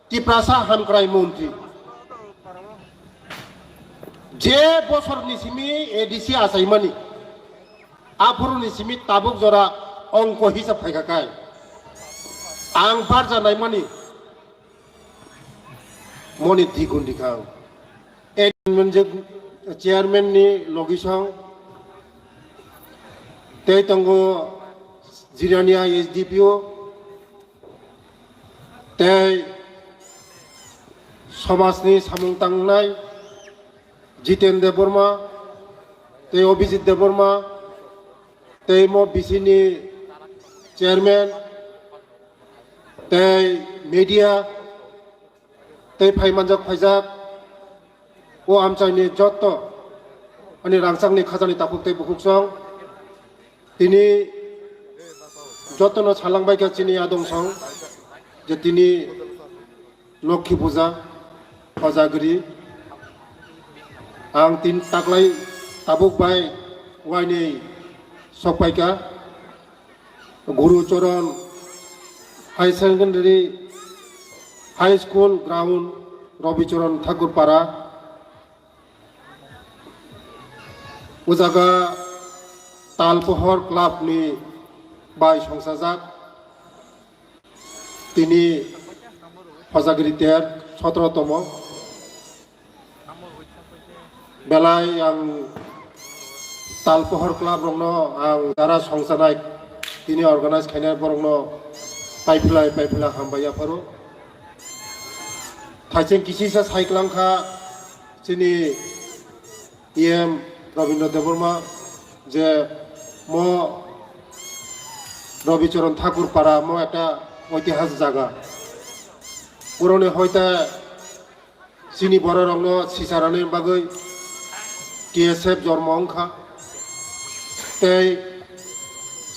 Tiprasa hamkrai Montri je bosor nisimi edisi asaimani apuru nisimi tabuk jora ongko hisab phaikakai ang bar janai mani moni digun dikang chairman ni logisong tei tongo Jirania SDPO tei সমাজনি সামুং তাংনাই জিতেন দেববর্মা তৈ অভিজিৎ দেববর্মা তৈ মো বিসিনি chairman তৈ media তৈ ফাইমানজাক ফাইজাক ও আমচাইনি যত अनि রাংসাংনি খাজানি তাপুক তৈ বুকুকসং তিনি যতন ছালাংবাইকা চিনি আদংসং যে তিনি লক্ষ্মী পূজা Hojagiri ang tin taklay tabuk bay waini sokpaika Guru Choron High Secondary High School Ground Robi Choron Thakurpara Ujaga Talpohor Club ni bay songsajak tini Hojagiri Tero 17তম বেলায় আং তালপহর ক্লাব রংনো আং যারা সংসানাই তিনি অর্গানাইজ খাইনার বরংনো পাইফিলা হামবাইয়া ফারো থাইছেন কিসিসা সাইক্লাংখা চিনি ইএম রবীন্দ্র দেববর্মা যে ম রবিচরণ ঠাকুর পাড়া ম একটা ঐতিহাসিক জায়গা পুরনে হইতা চিনি বড় রং সিসারানের বাগৈ TSF জন্ম অংখা তাই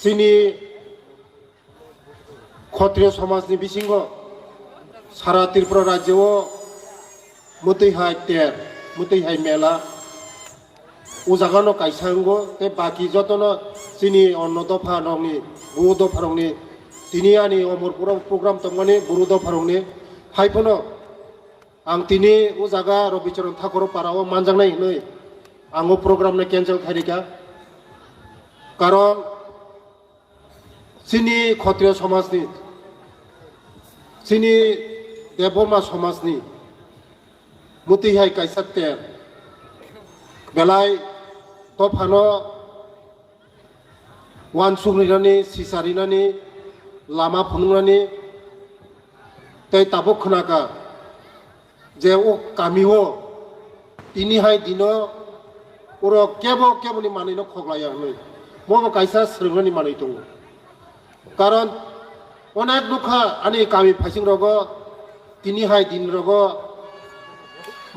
চিনি ক্ষত্রিয় সমাজনি বিসিঙ্গ সারা ত্রিপুরা রাজ্যও মতৈহাই তের মতৈহাই মেলা ও জাগানো কাইসাঙ্গ তে বাকি যতন চিনি অন্য দফা রংনি গুরু দফা রংনি তিনি আনি অমর প্রোগ্রাম তংমানি গুরু দফা রংনি হাইফোনো आं तिनी उ जागा रबिचरण ठाकुर पाराव मानजांनाय नै आंगो प्रोग्राम ने कैंसल खारिका कारण सिनी क्षत्रिय समाजनि सिनी देबबर्मा समाजनि मुतिहाय काइसाते बेलाय तफानो वान सुग्रिनानि सिसारिनानि लामा फुनुंनानि तै ताबो खोनाका যে ও কামিও তিনি হাই দিন ওর কেবলি মানিনো খগলাইয়া হই মো কাইসা স্রংনি মানি দङ কারণ অনেক দুঃখা আনি কামি ফাইসিং রগ তিনি হাই দিন রগ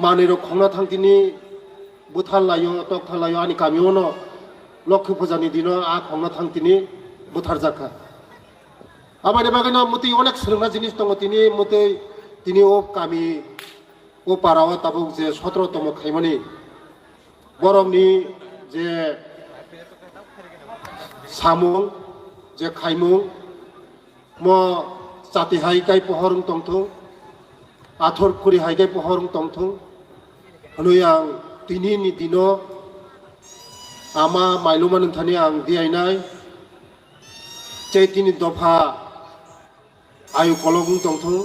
মানিরো খংনা থাংতিনি বুথাল লাयो তকথাল লাयो আনি কামিও ন লক্ষ্মী পূজানি দিন আ খংনা থাংতিনি বুথার জাখা আমাদের বাগানে মতি অনেক স্রংনা জিনিস দङ তিনি ও কামি ও পারাওয়া তাবুক যে 17তম খাইমানি বরংনি যে সামুং যে খাইমুং ম জাতি হাইকাই পহরং তংথং আথর খুরি হাইকাই পহরং তংথং হনুই আং তিনিনি দিন আমা মাইলুমান থানি আং দিয়াইনাই যে তিনি দফা আয়ু কলগুং তংথং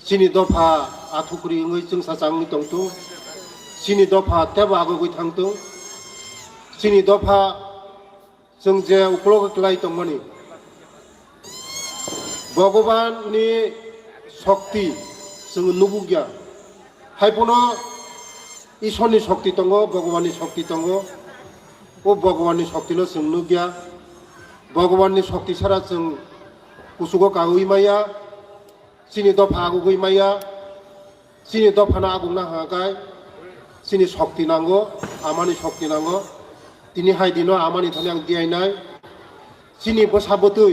सिनी दफा आथुकुरि ओङै जों साजांनि दंथौ सिनी दफा तेब आगोगै थांथौ सिनी दफा जों जे उक्लगलाय दंमोनि भगवाननि शक्ति जों नुबुगिया हायफोनो ईश्वरनि शक्ति दङ भगवाननि शक्ति दङ ओ भगवाननि शक्तिनो जों नुगिया भगवाननि शक्ति सारा जों कुसुगो गावै माया सिनी दफा आगुगै माया सिनी दफाना आगुना हागाय सिनी शक्ति नांगो आमानि शक्ति नांगो तिनि हाय दिनो आमानि थानि आं दियायनाय सिनी बसाबोतै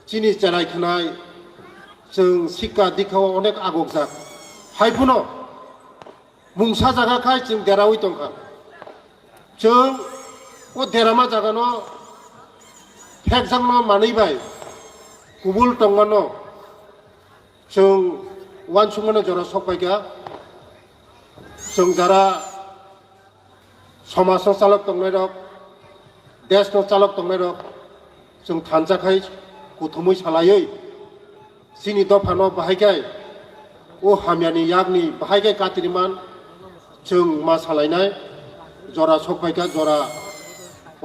सिनी जेरायखनाय जों सिक्का दिखाव अनेक आगगजाक हायफुनो मुंसा जागाखाय जों देरावै दंखा जों ओ देरामा जागानो फेकजांनो मानैबाय गुबुल दंमानो जों वान सुंमोनो जरा सबायगा जों जरा समाज चालक दंनाय रक देश चालक दंनाय रक जों थानजाखाय गथमै सालायै सिनि दफानो बाहायगाय ओ हामियानि यागनि बाहायगाय कातिरिमान जों मा सालायनाय जरा सबायगा जरा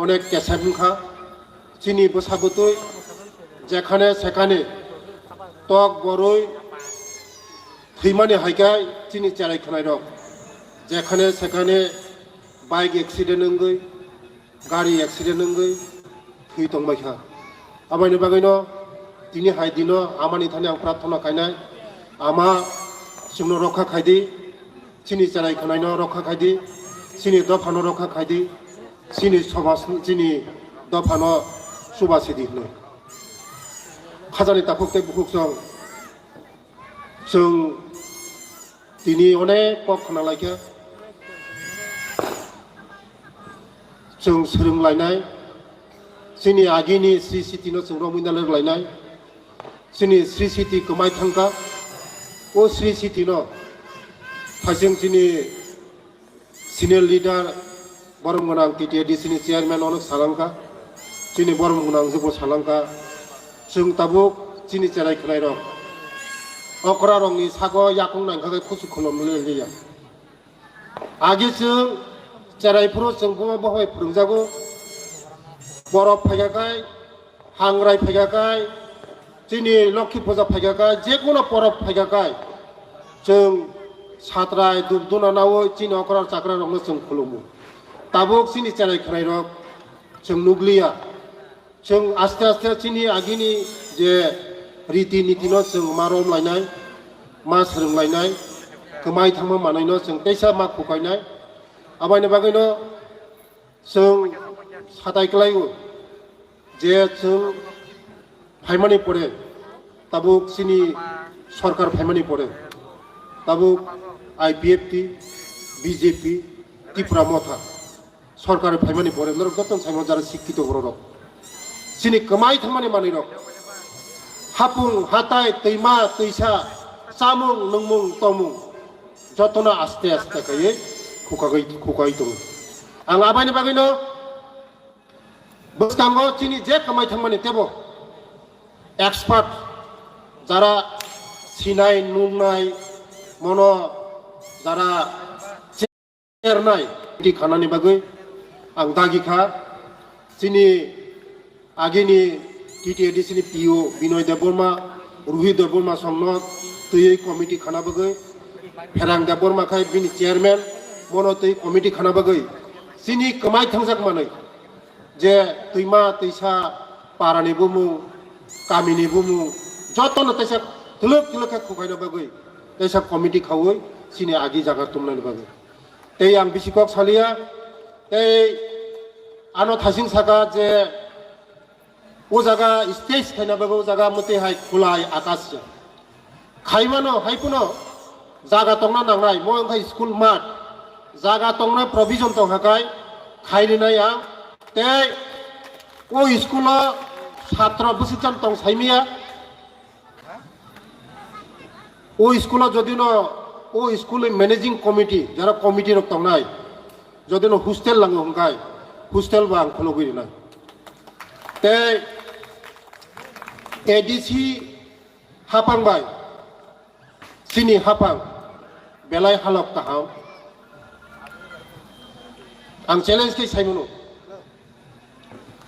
अनेक केसाबुखा सिनि बसाबुतुय जेखाने सेखाने तक बरुय थैमानि हायगाय सिनि चेराय खनाय रक जेखाने सेखाने बाइक एक्सिडेंट नंगै गाड़ी एक्सिडेंट नंगै थै दंबायखा आबायनि बागैनो दिनै हाय दिनो आमानि थाने आं प्रार्थना खायनाय आमा जोंनो रखा खायदि सिनि चेराय खनायनो रखा खायदि सिनि दफानो रखा खायदि सिनि समाज सिनि दफानो सुबासिदि होनो खाजानि ताफुकते बुकुकजों जों दिनै अनेक कक खोनालायखो जों सोलोंलायनाय जोंनि आगिनि श्री सिटिनो जों रमिना लोगलायनाय जोंनि श्री सिटि गोमाय थांगा ओ श्री सिटिनो फाइजों जोंनि सिनियर लिडार बरमगोनां टिटिएडिसिनि चेयारमेन अनेक सालांगा जोंनि बरमगोनां जोबो सालांगा जों ताबुक जोंनि चेराय खोनाय रं अकरा रंनि सागो याकुं नांखाखै खुसु खलमनो लैया आगे जों चेरायफोराव जों बहाय फोरोंजागौ बरफ फैगाखाय हांग्राय फैगाखाय जोंनि लक्ष्मी फुजा फैगाखाय जेखुनु बरफ फैगाखाय जों सात्राय दुबदुना नावै जोंनि अकरा जाग्रा रंनो जों खुलुमो ताबुक जोंनि चेराय खोनाय रं जों नुग्लिया जों आस्ते आस्ते जोंनि आगिनि जे रीति नीतिनो जों मा रमलायनाय मा सोलोंलायनाय गोमाय थांनो मानायनो जों दैसा मा खुखायनाय आबायनि बागैनो जों सादायख्लायो जे जों फाइमानि पड़े ताबुक जोंनि सरकार फाइमानि पड़े ताबुक आईपीएफटी बीजेपी त्रिपुरा मथा सरकार फाइमानि पड़े नोर गतन साइमन जारा शिक्षित बर' रक जोंनि गोमाय थांमानि मानि रक हापुं हाथाय दैमा दैसा सामुं नंमुं तमुं जतना आस्ते आस्ते खायै खुखायै दङ आं आबायनि बागैनो बोस्तांगो जोंनि जे गोमाय थांमानि तेबो एक्सपार्ट जारा सिनाय नुनाय मनो जारा सेरनाय बिदि खानानि बागै आं दागिखा जोंनि आगेनि टिटिएडिसिनि पिओ बिनय देबबर्मा रुहि देबबर्मा संनो तै कमिटि खाना बागै फेरां देबबर्मा खाय बिनि चेयारमेन मनो तै कमिटि खाना बागै जोंनि गोमाय थांजाक मानै जे दैमा दैसा पारानि बुमुं गामिनि बुमुं जतन तैसा थुलुक थुलुक खुखायनो बागै तैसा कमिटि खावै जोंनि आगि जागा तुमनायनि बागै तै आं बिसिकक सालिया तै आनो थासिं सागा जे ओ जागा स्टेज खायनाबाबो जागा मते हाय खुलाय आकाश खायमानो हायपुनो जागा तंना नांनाय मो ओंखाय स्कुल माठ जागा तंना प्रभिजन तंग हाखाय खायरिनाय आं ते ओ स्कुला छात्र बसिचान तंग साइमिया ओ स्कुला जदिनो ओ स्कुल मैनेजिंग कमिटी जरा कमिटी रक तंगनाय जदिनो हस्टेल लाङो हंखाय हस्टेल बा आं खुलुगैनाय ते एडीसी हापांबाय सिनि हापां बेलाय हालक ताहाम आं चेलेंज के साइमनो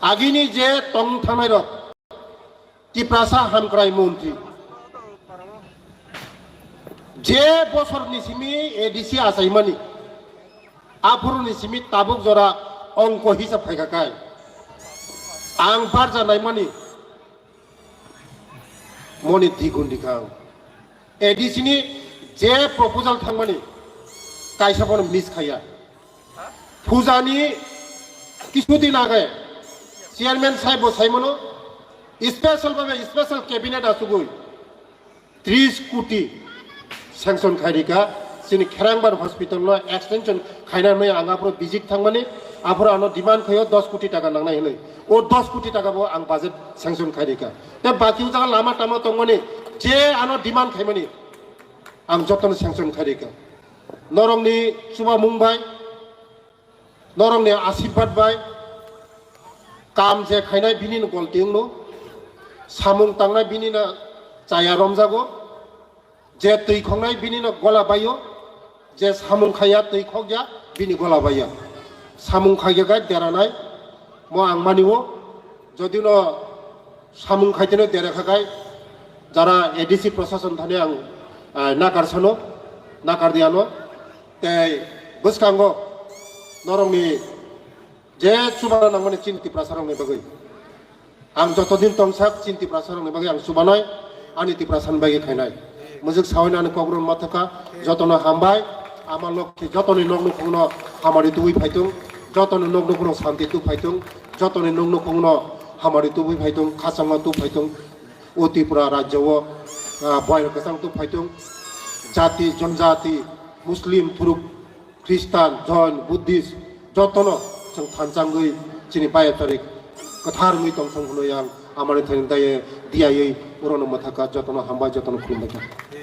आगिनि जे तंग थानाय रक तिप्रासा hamkrai मन्त्रि जे बसरनि सिमि एडीसी आसायमानि आफुरनि सिमि ताबुक जरा अंक हिसाब फैगाखाय आं बार जानाय मानि मनि दिगुन दिखां एडीसीनि जे प्रपोजाल थांमानि कायसाबन मिस खाया फुजानि किछुदिन आगे चेयारमेन साहेब साइमनो स्पेशल कैबिनेट आसुगुई 30 कोटी सेंक्शन खायरिका जोंनि खेरांबार हस्पिटाल एक्सटेंशन खायनानै आंगाफ्रो विजिट थांमानि आफोरा आनो डिमांड खयो 10 कोटी टाका नांनाय हलै ओ 10 कोटी टाका बो आं बाजेट सेंक्शन खायरिका ते बाकी जागा लामा टामा तंमानि जे आनो डिमान्ड खायमानि आं जतन सेंसन खारिका नरंनि सुबा मुंबाय नरंनि आशीर्बाद बाय काम जे खायनाय बिनिनो गलतिंनो सामुं तांनाय बिनिनो जाया रमजागो जे दैखंनाय बिनिनो गला बायो जे सामुं खाया दैखंया बिनि गला बाया सामुं खायगा देरानाय म आं मानिवो যদিও সামুং খাইতেনো দেরাখাগাই যারা এডিসি প্রশাসন থানে আং নাকারসানো নাকার দিয়ানো তাই বসকাঙ্গ নরংনি যে সুবানা নাংমানে চিন্তি প্রাসারংনি বাগৈ আং যতদিন তংসাক চিন্তি প্রাসারংনি বাগৈ আং সুবানাই আনি তিপ্রাসান বাগৈ খাইনাই মুজুক সাওয়াইনানি কগ্রন মাথাকা যতন হামবাই আমার লক্ষ্যে যতনি নগ্ন খুন হামারি তুই ফাইতুং যতনি নগ্ন খুন শান্তি তু ফাইতুং যতনি নগ্ন খুন हामारी तुबुई फाइतुं खासांगा तु फाइतुं ओ त्रिपुरा राज्यव बयन कसां तु फाइतुं जाति जनजाति मुस्लिम तुरुक ख्रिस्टान जैन बुद्धिस्ट जतनो जों थानसांगै चिनि 22 तारिख कथार मुइ तंसं हुनो यां आमानि थानि दाये दियायै उरन मथाका जतनो हामबाय जतनो खुलुमबाय।